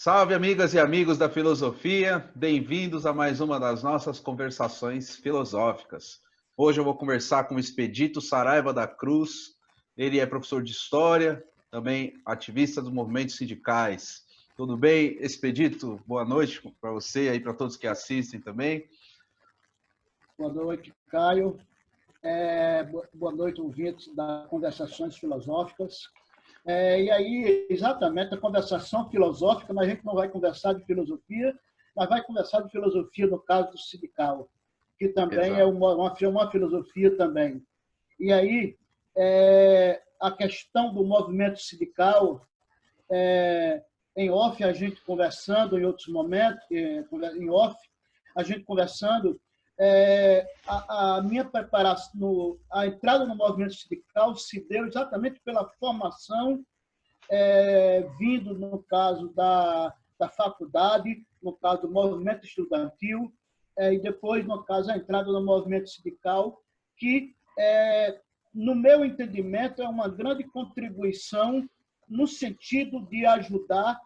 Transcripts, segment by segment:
Salve, amigas e amigos da filosofia, bem-vindos a mais uma das nossas conversações filosóficas. Hoje eu vou conversar com o Expedito Saraiva da Cruz. Ele é professor de História, também ativista dos movimentos sindicais. Tudo bem, Expedito? Boa noite para você e para todos que assistem também. Boa noite, Caio. Boa noite, ouvintes das Conversações Filosóficas. E aí, exatamente, a conversação filosófica, mas a gente não vai conversar de filosofia, mas vai conversar de filosofia no caso do sindical, que também é uma filosofia também. E aí, a questão do movimento sindical, em off, a gente conversando em outros momentos, em off, a gente conversando, a minha preparação, a entrada no movimento sindical se deu exatamente pela formação, vindo, no caso da faculdade, no caso do movimento estudantil, e depois, no caso, a entrada no movimento sindical, que, no meu entendimento, é uma grande contribuição no sentido de ajudar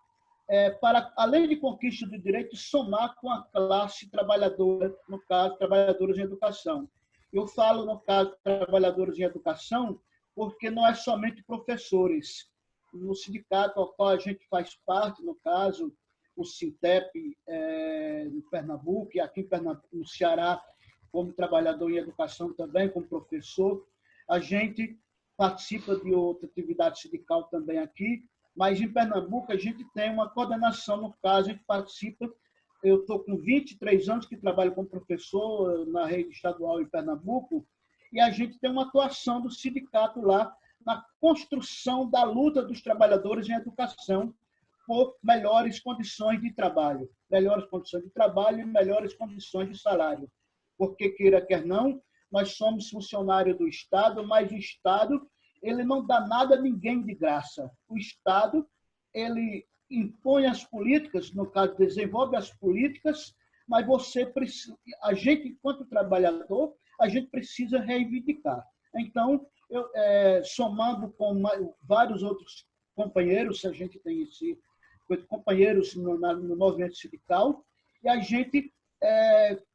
para, além de conquista do direito, somar com a classe trabalhadora, no caso, trabalhadores em educação. Eu falo, no caso, trabalhadores em educação, porque não é somente professores. No sindicato ao qual a gente faz parte, no caso, o Sintep, em Pernambuco, e aqui em Pernambuco, no Ceará, como trabalhador em educação também, como professor, a gente participa de outra atividade sindical também aqui, mas em Pernambuco a gente tem uma coordenação, no caso, a gente participa. Eu estou com 23 anos que trabalho como professor na rede estadual em Pernambuco, e a gente tem uma atuação do sindicato lá na construção da luta dos trabalhadores em educação por melhores condições de trabalho e melhores condições de salário. Porque, queira quer não, nós somos funcionários do Estado, mas o Estado ele não dá nada a ninguém de graça. O Estado ele impõe as políticas, no caso, desenvolve as políticas, mas a gente, enquanto trabalhador, a gente precisa reivindicar. Então, somando com vários outros companheiros, a gente tem companheiros no movimento sindical, e a gente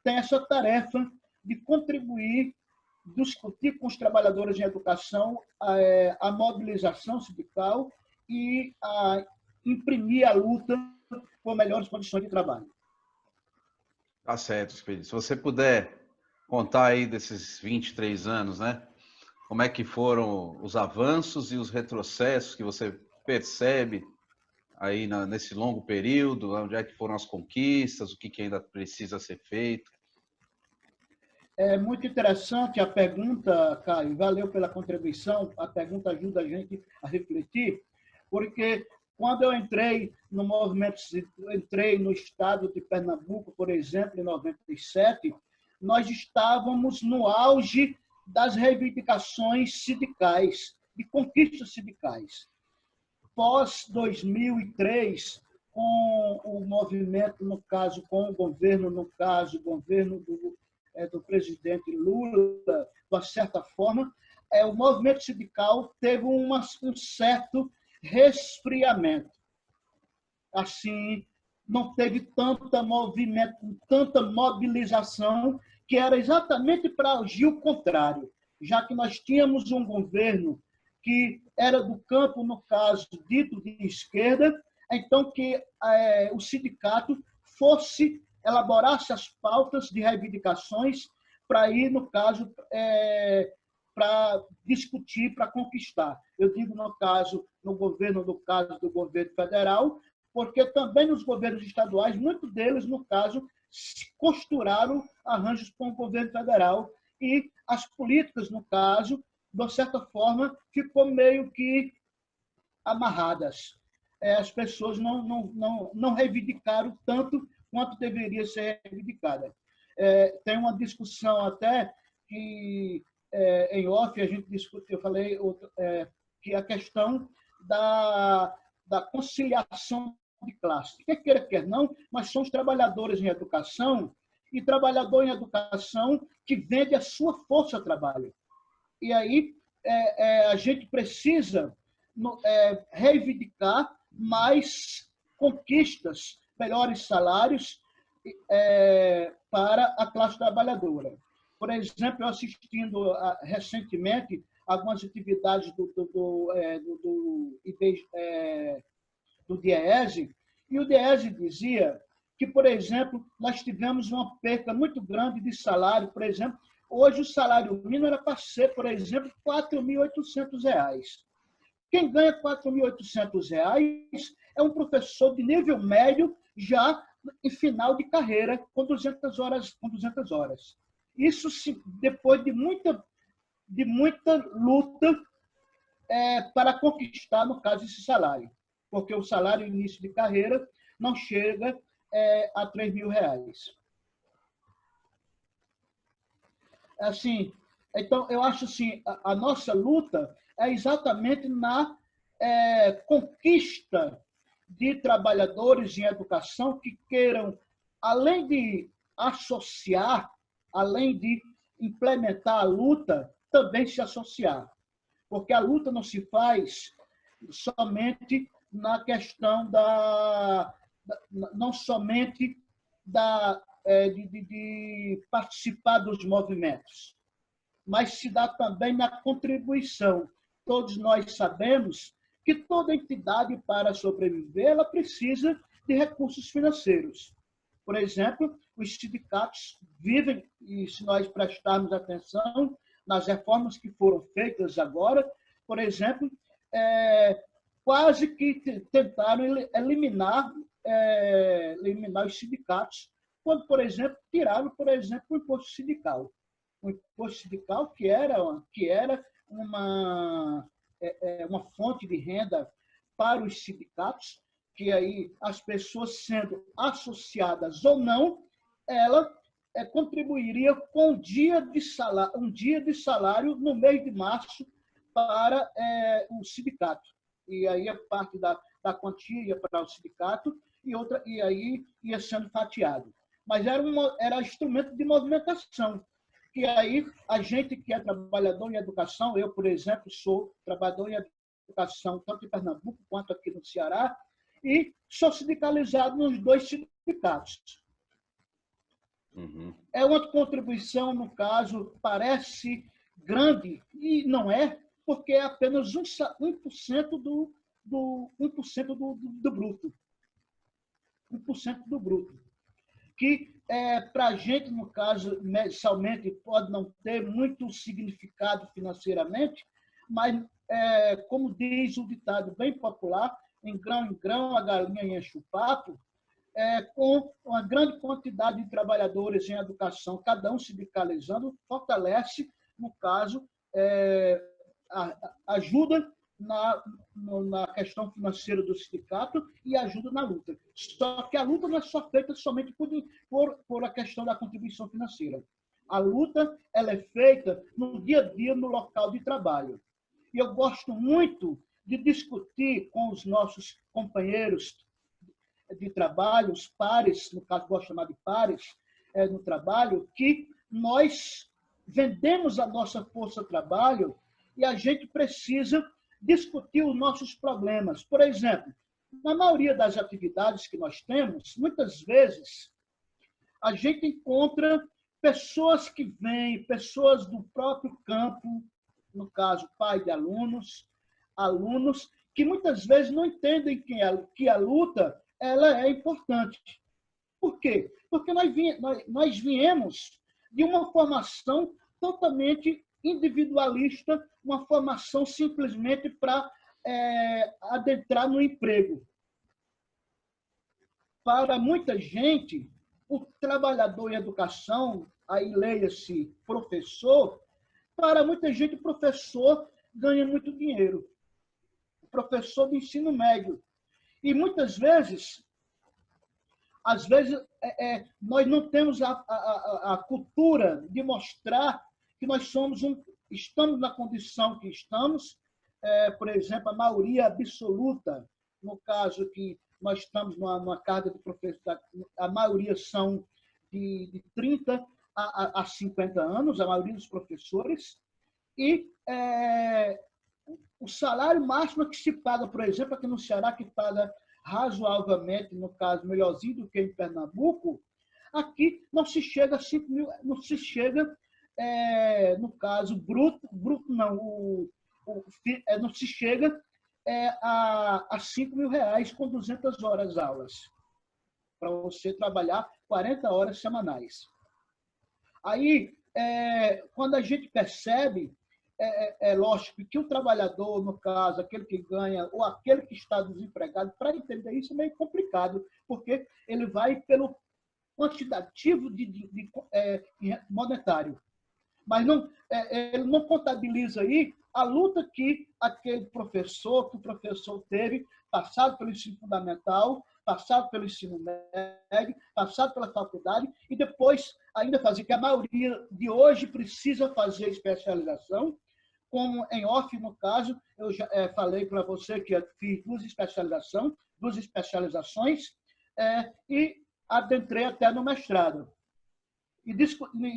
tem essa tarefa de contribuir, discutir com os trabalhadores em educação a mobilização sindical e a imprimir a luta por melhores condições de trabalho. Tá certo, Expedito. Se você puder contar aí desses 23 anos, né? Como é que foram os avanços e os retrocessos que você percebe aí nesse longo período, onde é que foram as conquistas, o que ainda precisa ser feito? É muito interessante a pergunta, Caio. Valeu pela contribuição. A pergunta ajuda a gente a refletir, porque quando eu entrei no movimento, entrei no estado de Pernambuco, por exemplo, em 97, nós estávamos no auge das reivindicações sindicais, de conquistas sindicais. Pós 2003, com o movimento, no caso, com o governo, o governo do presidente Lula, de uma certa forma, o movimento sindical teve um certo resfriamento. Assim, não teve tanta movimento, tanta mobilização, que era exatamente para agir o contrário, já que nós tínhamos um governo que era do campo, no caso, dito de esquerda, então que o sindicato elaborasse as pautas de reivindicações para ir, no caso, para discutir, para conquistar. Eu digo, no caso, do governo federal, porque também nos governos estaduais, muitos deles, no caso, costuraram arranjos com o governo federal e as políticas, no caso, de certa forma, ficou meio que amarradas. As pessoas não reivindicaram tanto quanto deveria ser reivindicada. Tem uma discussão até que, em off, a gente discutiu, eu falei que a questão da conciliação de classe. Quer queira, quer não, mas são os trabalhadores em educação e trabalhador em educação que vende a sua força de trabalho. E aí a gente precisa reivindicar, mas conquistas, melhores salários para a classe trabalhadora. Por exemplo, eu assistindo recentemente algumas atividades do DIEESE, e o DIEESE dizia que, por exemplo, nós tivemos uma perca muito grande de salário. Por exemplo, hoje o salário mínimo era para ser, por exemplo, R$ 4.800. Quem ganha R$ 4.800 é um professor de nível médio já em final de carreira, com 200 horas. Isso depois de muita luta para conquistar, no caso, esse salário. Porque o salário início de carreira não chega a R$ 3.000. Assim, então, eu acho assim, a nossa luta é exatamente na conquista de trabalhadores em educação que queiram, além de associar, além de implementar a luta, também se associar. Porque a luta não se faz somente na questão não somente de participar dos movimentos, mas se dá também na contribuição. Todos nós sabemos que toda entidade, para sobreviver, ela precisa de recursos financeiros. Por exemplo, os sindicatos vivem, e se nós prestarmos atenção nas reformas que foram feitas agora, por exemplo, quase que tentaram eliminar os sindicatos, quando, por exemplo, tiraram, por exemplo, o imposto sindical. O imposto sindical, que era uma fonte de renda para os sindicatos, que aí as pessoas sendo associadas ou não, ela contribuiria com um dia de salário no mês de março para o sindicato. E aí a parte da quantia ia para o sindicato e aí ia sendo fatiado. Mas era instrumento de movimentação. E aí a gente que é trabalhador em educação, eu, por exemplo, sou trabalhador em educação tanto em Pernambuco quanto aqui no Ceará, e sou sindicalizado nos dois sindicatos. Uhum. É uma contribuição, no caso, parece grande, e não é, porque é apenas 1% do bruto. 1% do bruto. Que, para a gente, no caso, mensalmente, pode não ter muito significado financeiramente, mas, como diz o ditado bem popular, em grão a galinha enche o papo, com uma grande quantidade de trabalhadores em educação, cada um sindicalizando, fortalece, no caso, ajuda na questão financeira do sindicato e ajuda na luta. Só que a luta não é só feita somente por a questão da contribuição financeira. A luta ela é feita no dia a dia, no local de trabalho. E eu gosto muito de discutir com os nossos companheiros de trabalho, os pares, no caso, gosto de chamar de pares, no trabalho, que nós vendemos a nossa força de trabalho e a gente precisa discutir os nossos problemas. Por exemplo, na maioria das atividades que nós temos, muitas vezes, a gente encontra pessoas que vêm, pessoas do próprio campo, no caso, pai de alunos, que muitas vezes não entendem que a luta ela é importante. Por quê? Porque nós viemos de uma formação totalmente individualista, uma formação simplesmente para adentrar no emprego. Para muita gente, o trabalhador em educação, aí leia-se professor, para muita gente o professor ganha muito dinheiro. O professor de ensino médio. E muitas vezes, nós não temos a cultura de mostrar que nós estamos na condição que estamos, por exemplo, a maioria absoluta, no caso que nós estamos numa carga de professores, a maioria são de 30 a 50 anos, a maioria dos professores, e o salário máximo que se paga, por exemplo, aqui no Ceará, que paga razoavelmente, no caso, melhorzinho do que em Pernambuco, aqui não se chega a 5 mil, não se chega, no caso, bruto não, não se chega a 5 mil reais com 200 horas aulas, para você trabalhar 40 horas semanais. Aí, quando a gente percebe, lógico que o trabalhador, no caso, aquele que ganha ou aquele que está desempregado, para entender isso é meio complicado, porque ele vai pelo quantitativo monetário. Mas não, ele não contabiliza aí a luta que aquele professor, teve, passado pelo ensino fundamental, passado pelo ensino médio, passado pela faculdade, e depois ainda fazer, que a maioria de hoje precisa fazer especialização, como em off, no caso, eu já falei para você que eu fiz duas especializações, e adentrei até no mestrado. E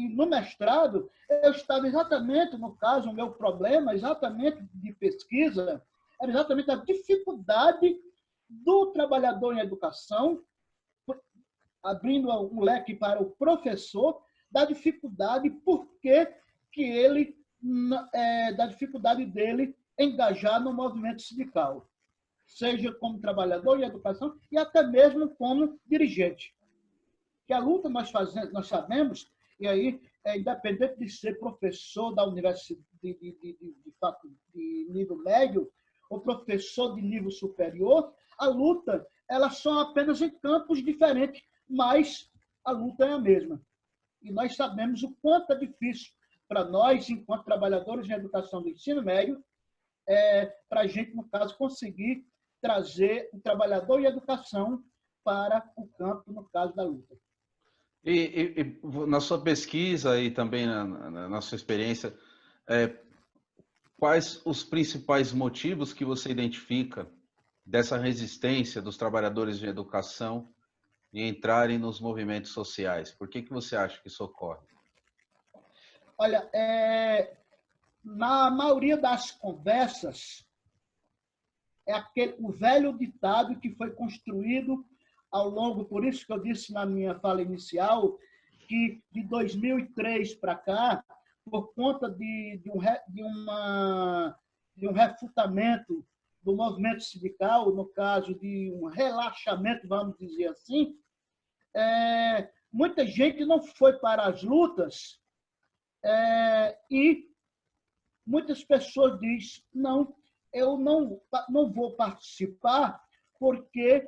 no mestrado, eu estava exatamente, no caso, o meu problema, exatamente de pesquisa, era exatamente a dificuldade do trabalhador em educação, abrindo um leque para o professor, da dificuldade, porque que ele, da dificuldade dele engajar no movimento sindical, seja como trabalhador em educação e até mesmo como dirigente. Que a luta nós sabemos, e aí, independente de ser professor da universidade de nível médio ou professor de nível superior, a luta, elas são apenas em campos diferentes, mas a luta é a mesma. E nós sabemos o quanto é difícil para nós, enquanto trabalhadores em educação do ensino médio, para a gente, no caso, conseguir trazer o trabalhador em educação para o campo, no caso da luta. E na sua pesquisa e também na sua experiência, quais os principais motivos que você identifica dessa resistência dos trabalhadores de educação em entrarem nos movimentos sociais? Por que você acha que isso ocorre? Olha, na maioria das conversas, o velho ditado que foi construído ao longo, por isso que eu disse na minha fala inicial, que de 2003 para cá, por conta de um refutamento do movimento sindical, no caso de um relaxamento, vamos dizer assim, muita gente não foi para as lutas e muitas pessoas dizem, não, eu não vou participar porque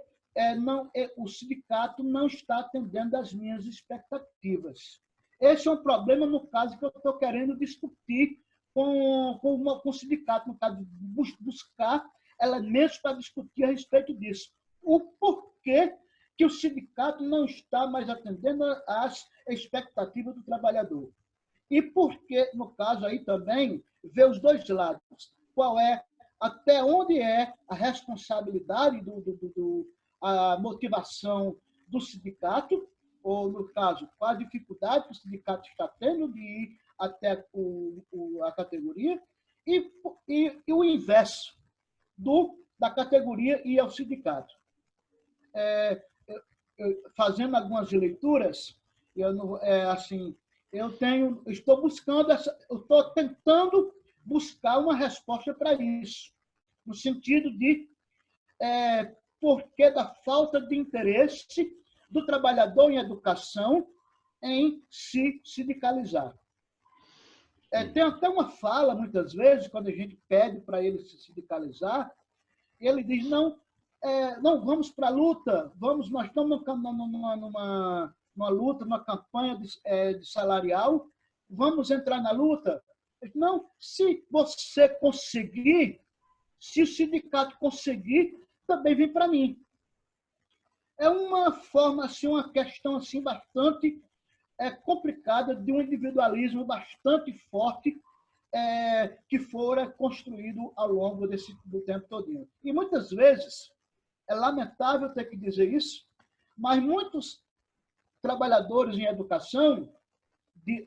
o sindicato não está atendendo às minhas expectativas. Esse é um problema, no caso, que eu estou querendo discutir com o sindicato, no caso, buscar elementos para discutir a respeito disso. O porquê que o sindicato não está mais atendendo às expectativas do trabalhador. E porque, no caso aí também, ver os dois lados. Qual até onde é a responsabilidade a motivação do sindicato, ou, no caso, qual a dificuldade que o sindicato está tendo de ir até a categoria, e o inverso da categoria ir ao sindicato. Fazendo algumas leituras, estou tentando buscar uma resposta para isso, no sentido de porquê da falta de interesse do trabalhador em educação em se sindicalizar. Tem até uma fala, muitas vezes, quando a gente pede para ele se sindicalizar, ele diz, não, vamos para a luta, nós estamos numa luta, numa campanha de salarial, vamos entrar na luta. Não, se você conseguir, se o sindicato conseguir, também vem para mim. É uma forma, assim, uma questão assim, bastante complicada, de um individualismo bastante forte que fora construído ao longo do tempo todo. E muitas vezes, é lamentável ter que dizer isso, mas muitos trabalhadores em educação,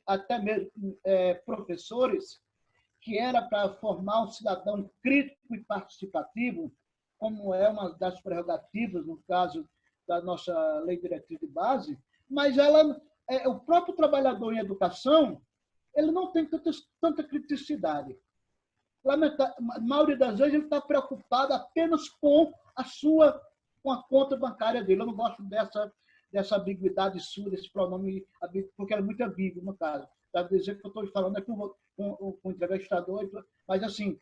até mesmo professores, que era para formar um cidadão crítico e participativo, como é uma das prerrogativas, no caso da nossa Lei Diretriz de Base, mas o próprio trabalhador em educação ele não tem tanta criticidade. A maioria das vezes ele está preocupado apenas com a conta bancária dele. Eu não gosto dessa ambiguidade sua, desse pronome, porque é muito ambíguo, no caso. Deve dizer que eu estou falando aqui com o entrevistador, mas assim,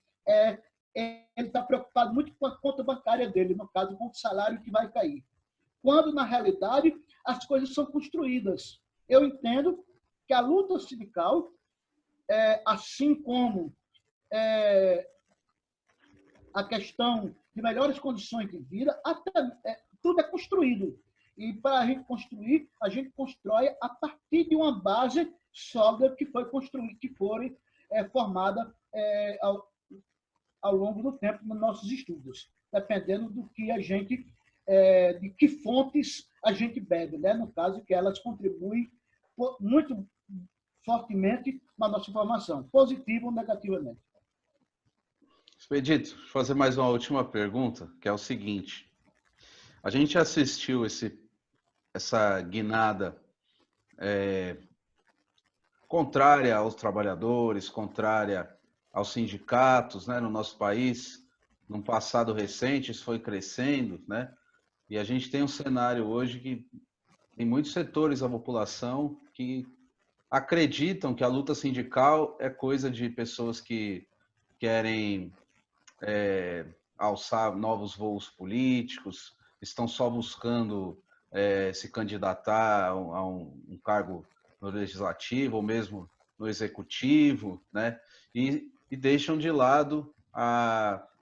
ele está preocupado muito com a conta bancária dele, no caso, com o salário que vai cair. Quando, na realidade, as coisas são construídas. Eu entendo que a luta sindical, assim como a questão de melhores condições de vida, tudo é construído. E para a gente construir, a gente constrói a partir de uma base sólida que foi construída, que foi formada ao longo do tempo nos nossos estudos, dependendo do que a gente, de que fontes a gente bebe, né? No caso que elas contribuem muito fortemente na nossa formação, positiva ou negativamente. Expedito, vou fazer mais uma última pergunta, que é o seguinte. A gente assistiu essa guinada contrária aos trabalhadores, contrária aos sindicatos, né, no nosso país. Num passado recente, isso foi crescendo, né? E a gente tem um cenário hoje que tem muitos setores da população que acreditam que a luta sindical é coisa de pessoas que querem alçar novos voos políticos, estão só buscando se candidatar a um cargo no legislativo ou mesmo no executivo, né? E deixam de lado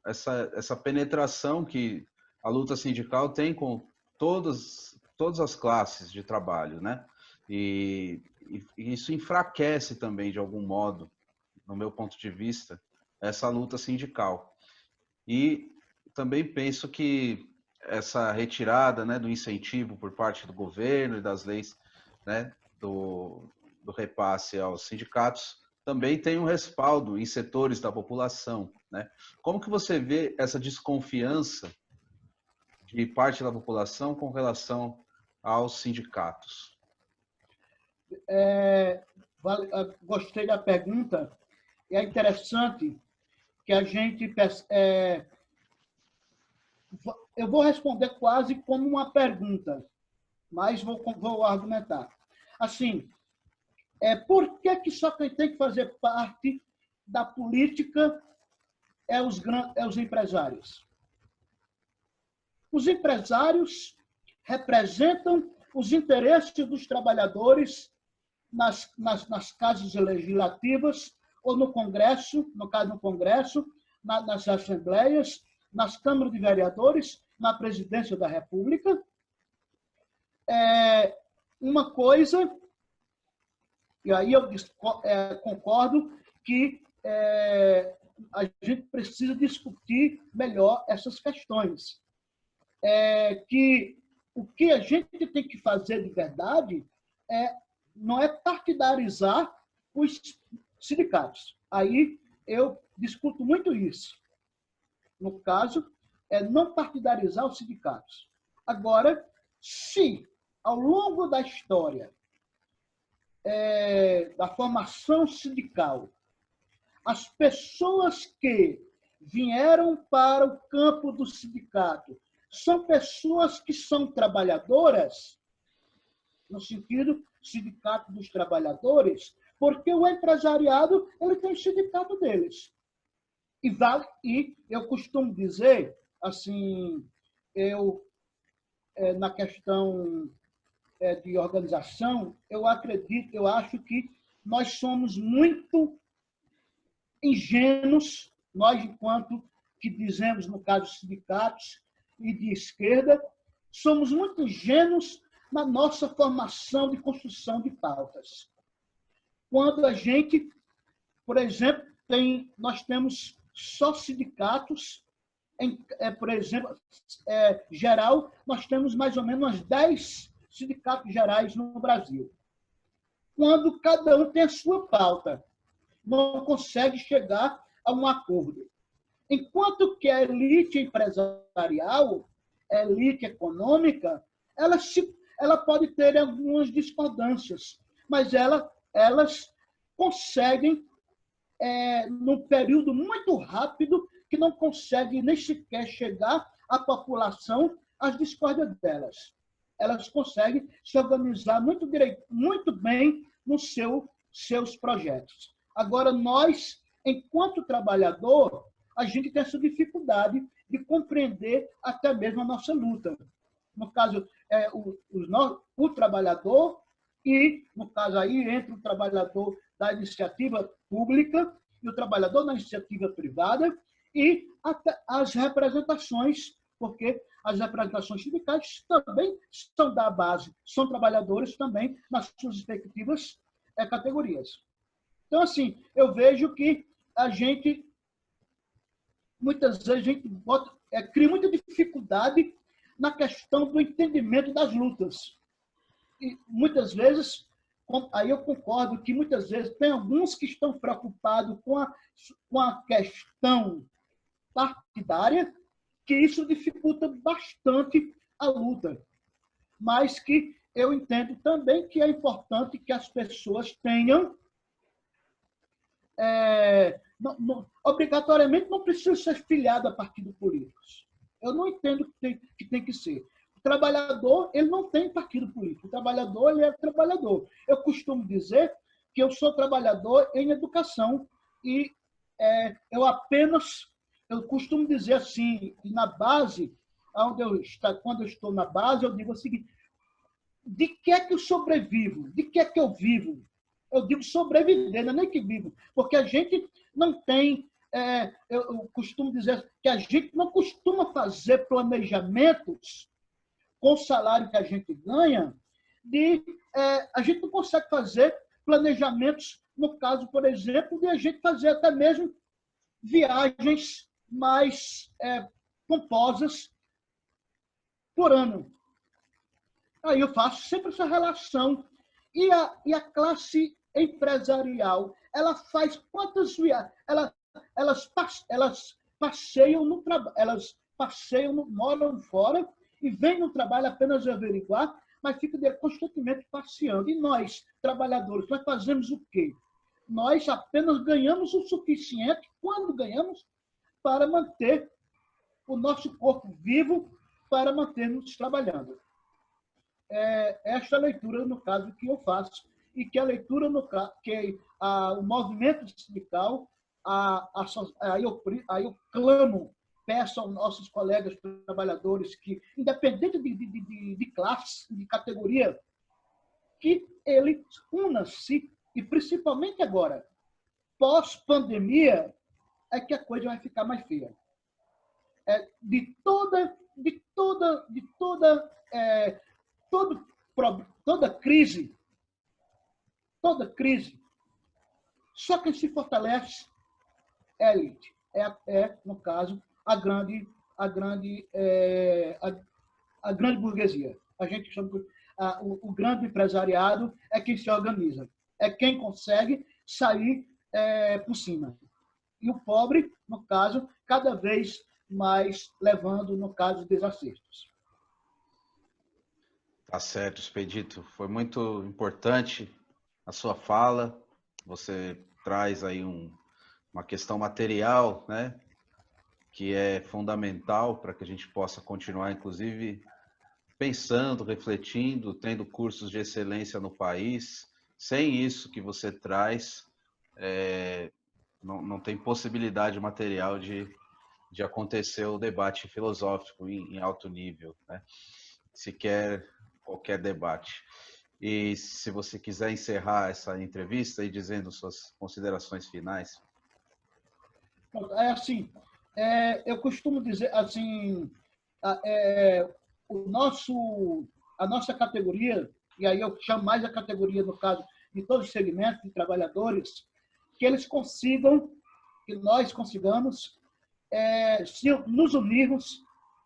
essa penetração que a luta sindical tem com todas as classes de trabalho, né? E isso enfraquece também, de algum modo, no meu ponto de vista, essa luta sindical. E também penso que essa retirada, né, do incentivo por parte do governo e das leis, né, do repasse aos sindicatos também tem um respaldo em setores da população, né? Como que você vê essa desconfiança de parte da população com relação aos sindicatos? Gostei da pergunta. E é interessante que a gente... eu vou responder quase como uma pergunta, mas vou argumentar. Assim, por que só quem tem que fazer parte da política é os empresários? Os empresários representam os interesses dos trabalhadores nas casas legislativas ou no Congresso, no caso no Congresso, nas assembleias, nas câmaras de vereadores, na presidência da República. Uma coisa, e aí eu concordo que a gente precisa discutir melhor essas questões. Que o que a gente tem que fazer de verdade não é partidarizar os sindicatos. Aí eu discuto muito isso. No caso, não partidarizar os sindicatos. Agora, se ao longo da história da formação sindical, as pessoas que vieram para o campo do sindicato são pessoas que são trabalhadoras, no sentido sindicato dos trabalhadores, porque o empresariado ele tem o sindicato deles. E eu costumo dizer, assim, na questão de organização, eu acho que nós somos muito ingênuos, nós, enquanto que dizemos, no caso, sindicatos e de esquerda, somos muito ingênuos na nossa formação de construção de pautas. Quando a gente, por exemplo, nós temos só sindicatos, por exemplo, geral, nós temos mais ou menos 10 sindicatos gerais no Brasil. Quando cada um tem a sua pauta, não consegue chegar a um acordo. Enquanto que a elite empresarial, a elite econômica, ela pode ter algumas discordâncias, mas elas conseguem, num período muito rápido, que não consegue nem sequer chegar à população, as discórdias delas. Elas conseguem se organizar muito bem nos seus projetos. Agora, nós, enquanto trabalhador, a gente tem essa dificuldade de compreender até mesmo a nossa luta. No caso, o trabalhador e, no caso aí, entre o trabalhador da iniciativa pública e o trabalhador da iniciativa privada e até as representações, porque as representações sindicais também são da base, são trabalhadores também nas suas respectivas categorias. Então, assim, eu vejo que a gente, muitas vezes, a gente cria muita dificuldade na questão do entendimento das lutas. E, muitas vezes, aí eu concordo que, muitas vezes, tem alguns que estão preocupados com a questão partidária, que isso dificulta bastante a luta. Mas que eu entendo também que é importante que as pessoas tenham... obrigatoriamente não precisa ser filiado a partidos políticos. Eu não entendo que tem que ser. O trabalhador, ele não tem partido político. O trabalhador, ele é trabalhador. Eu costumo dizer que eu sou trabalhador em educação e eu costumo dizer assim, na base, quando eu estou na base, eu digo o seguinte: de que é que eu sobrevivo? De que é que eu vivo? Eu digo sobreviver, não é nem que vivo, porque a gente não tem, eu costumo dizer que a gente não costuma fazer planejamentos com o salário que a gente ganha, a gente não consegue fazer planejamentos, no caso, por exemplo, de a gente fazer até mesmo viagens mais pomposas por ano. Aí eu faço sempre essa relação. E a classe empresarial, ela faz quantas viagens? Elas passeiam no trabalho, moram fora e vêm no trabalho apenas averiguar, mas ficam constantemente passeando. E nós, trabalhadores, nós fazemos o quê? Nós apenas ganhamos o suficiente, quando ganhamos, para manter o nosso corpo vivo, para mantermos trabalhando. Esta leitura, no caso, que eu faço, e que a leitura, o movimento sindical, aí eu clamo, peço aos nossos colegas trabalhadores que, independente de classe, de categoria, que ele una-se, e principalmente agora, pós-pandemia, é que a coisa vai ficar mais feia. Toda crise, só quem se fortalece é a elite. No caso, a grande burguesia. A gente chama o grande empresariado é quem se organiza, é quem consegue sair por cima. E o pobre, no caso, cada vez mais levando, no caso, desacertos. Tá certo, Expedito. Foi muito importante a sua fala. Você traz aí uma questão material, né, que é fundamental para que a gente possa continuar, inclusive, pensando, refletindo, tendo cursos de excelência no país. Sem isso que você traz, não tem possibilidade material de acontecer o debate filosófico em alto nível, né? Sequer qualquer debate. E se você quiser encerrar essa entrevista e dizendo suas considerações finais. Eu costumo dizer assim, a nossa categoria, e aí eu chamo mais a categoria, no caso, de todos os segmentos de trabalhadores, que nós consigamos nos unirmos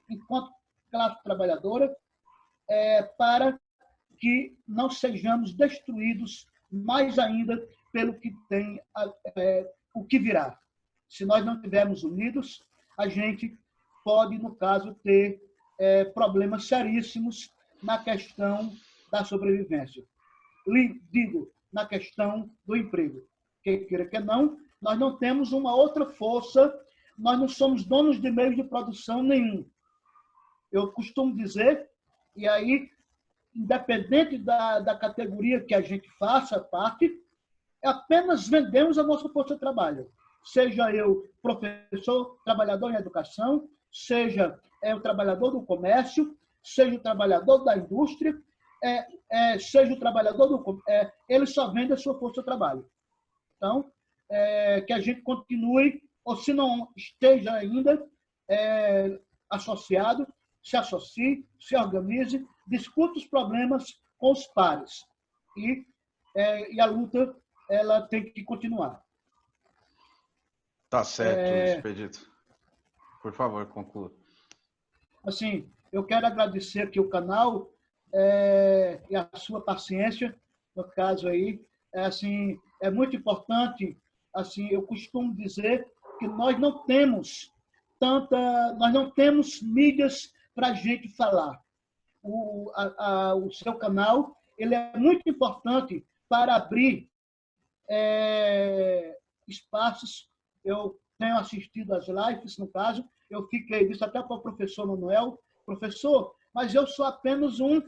enquanto classe trabalhadora, para que não sejamos destruídos mais ainda pelo que tem o que virá. Se nós não estivermos unidos, a gente pode, no caso, ter problemas seríssimos na questão da sobrevivência. Digo, na questão do emprego. Que queira que não, nós não temos uma outra força, nós não somos donos de meios de produção nenhum. Eu costumo dizer, e aí, independente da categoria que a gente faça parte, apenas vendemos a nossa força de trabalho. Seja eu professor, trabalhador em educação, seja o trabalhador do comércio, seja o trabalhador da indústria, seja o trabalhador ele só vende a sua força de trabalho. Então, que a gente continue, ou se não esteja ainda associado, se associe, se organize, discuta os problemas com os pares. E a luta ela tem que continuar. Tá certo, Expedito. Por favor, conclua. Assim, eu quero agradecer aqui o canal e a sua paciência, no caso aí. Assim, é muito importante, assim, eu costumo dizer que nós não temos mídias para a gente falar. O seu canal ele é muito importante para abrir espaços. Eu tenho assistido às lives, no caso, eu fiquei, disse até para o professor Manuel, professor, mas eu sou apenas um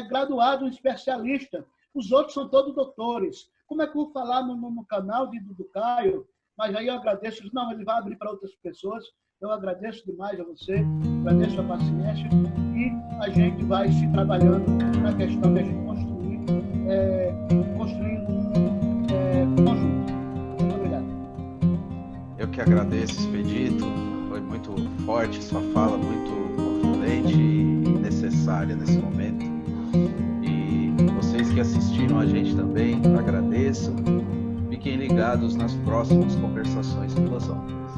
graduado, um especialista, os outros são todos doutores. Como é que eu vou falar no canal do Caio? Mas aí eu agradeço, não, ele vai abrir para outras pessoas. Eu agradeço demais a você, agradeço a paciência e a gente vai se trabalhando na questão de a gente construindo conjunto. Muito obrigado. Eu que agradeço, Expedito. Foi muito forte sua fala, muito contundente e necessária nesse momento. E vocês que assistiram a gente também, agradeço. Fiquem ligados nas próximas conversações filosóficas.